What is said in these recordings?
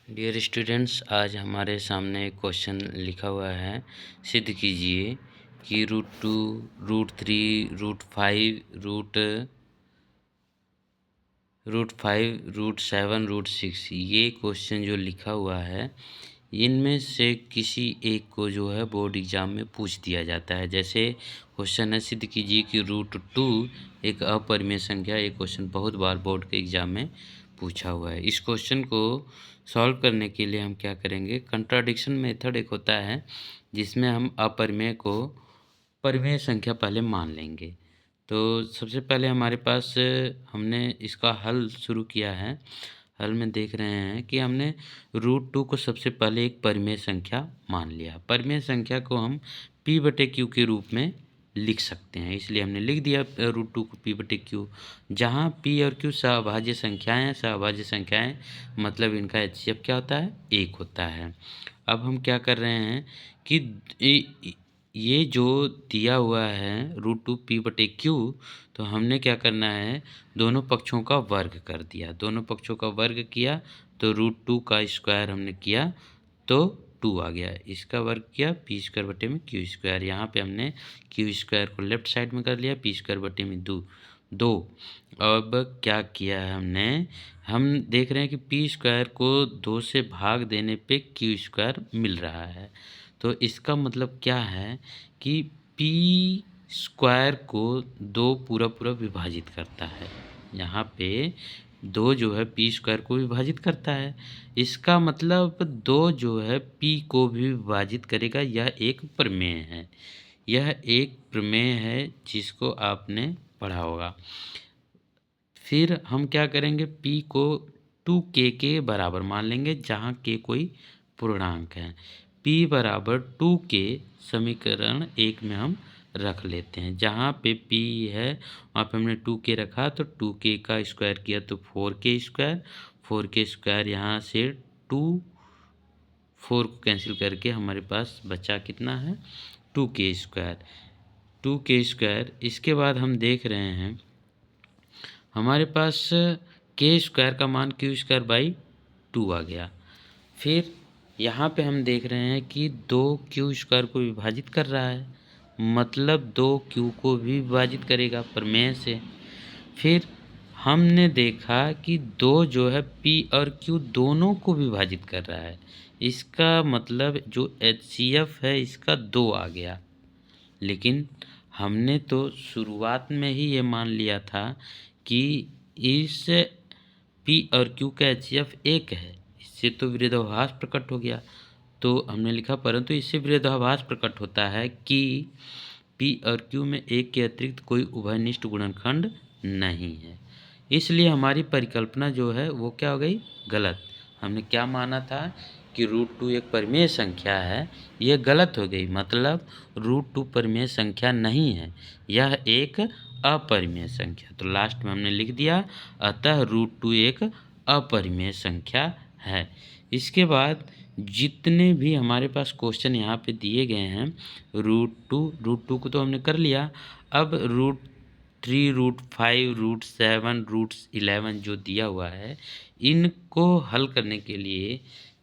Dear students, आज हमारे सामने एक क्वेश्चन लिखा हुआ है। सिद्ध कीजिए कि √2, √3, √5, √7, √6 ये क्वेश्चन जो लिखा हुआ है, इनमें से किसी एक को जो है बोर्ड एग्जाम में पूछ दिया जाता है। जैसे क्वेश्चन है, सिद्ध कीजिए कि √2 एक अपरिमेय संख्या। ये क्वेश्चन बहुत बार बोर्ड के एग्जाम में पूछा हुआ है। इस क्वेश्चन को सॉल्व करने के लिए हम क्या करेंगे, कंट्राडिक्शन मेथड एक होता है जिसमें हम अपरिमेय को परिमेय संख्या पहले मान लेंगे। तो सबसे पहले हमारे पास हमने इसका हल शुरू किया है। हल में देख रहे हैं कि हमने √2 को सबसे पहले एक परिमेय संख्या मान लिया। परिमेय संख्या को हम p/q के रूप में लिख सकते हैं, इसलिए हमने लिख दिया √2 को p/q। जहाँ p और q सहभाज्य संख्याएं हैं, सहभाज्य संख्याएं मतलब इनका HCF क्या होता है, 1 होता है। अब हम क्या कर रहे हैं कि ये जो दिया हुआ है √2 p/q, तो हमने क्या करना है, दोनों पक्षों का वर्ग कर दिया। दोनों पक्षों का वर्ग किया तो √2 का स्क्वायर हमने किया तो 2 आ गया। इसका वर्ग किया p²/q²। यहाँ पे हमने q² को लेफ्ट साइड में कर लिया, p²/2। अब क्या किया है हमने, हम देख रहे हैं कि p² को 2 से भाग देने पे q² मिल रहा है। तो इसका मतलब क्या है कि p² को 2 पूरा पूरा विभाजित करता है। यहाँ पे 2 जो है p² को विभाजित करता है। इसका मतलब 2 जो है p को भी विभाजित करेगा। यह एक प्रमेय है, यह एक प्रमेय है जिसको आपने पढ़ा होगा। फिर हम क्या करेंगे, p को 2k के बराबर मान लेंगे, जहाँ k कोई पूर्णांक है। p बराबर 2k समीकरण 1 में हम रख लेते हैं। जहाँ पे p है वहाँ पे हमने 2k रखा, तो 2k का स्क्वायर किया तो 4k²। 4k² यहाँ से 4 को कैंसिल करके हमारे पास बचा कितना है, 2k²। 2k²। इसके बाद हम देख रहे हैं हमारे पास k² का मान q²/2 आ गया। फिर यहाँ पे हम देख रहे हैं कि 2q² को विभाजित कर रहा है, मतलब 2q को भी विभाजित करेगा प्रमेय से। फिर हमने देखा कि 2 जो है p और q दोनों को विभाजित कर रहा है। इसका मतलब जो HCF है इसका 2 आ गया। लेकिन हमने तो शुरुआत में ही ये मान लिया था कि इस p और q का HCF 1 है। इससे तो विरोधाभास प्रकट हो गया। तो हमने लिखा, परंतु इससे विरोधाभास प्रकट होता है कि p और q में 1 के अतिरिक्त कोई उभयनिष्ठ गुणनखंड नहीं है। इसलिए हमारी परिकल्पना जो है वो क्या हो गई, गलत। हमने क्या माना था कि √2 एक परिमेय संख्या है, यह गलत हो गई। मतलब √2 परिमेय संख्या नहीं है, यह एक अपरिमेय संख्या। तो लास्ट में हमने लिख दिया, अतः √2 एक अपरिमेय संख्या है। इसके बाद जितने भी हमारे पास क्वेश्चन यहाँ पे दिए गए हैं, √2 को तो हमने कर लिया। अब √3, √5, √7, √11 जो दिया हुआ है, इनको हल करने के लिए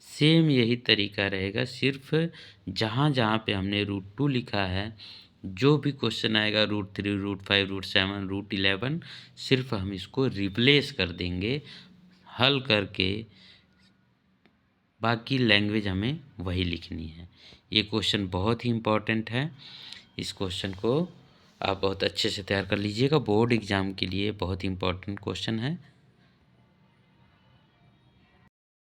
सेम यही तरीका रहेगा। सिर्फ जहाँ जहाँ पे हमने √2 लिखा है, जो भी क्वेश्चन आएगा √3, √5, √7, √11, सिर्फ हम इसको रिप्लेस कर देंगे हल करके। बाकी लैंग्वेज हमें वही लिखनी है। ये क्वेश्चन बहुत ही इम्पोर्टेंट है। इस क्वेश्चन को आप बहुत अच्छे से तैयार कर लीजिएगा, बोर्ड एग्ज़ाम के लिए बहुत ही इम्पोर्टेंट क्वेश्चन है।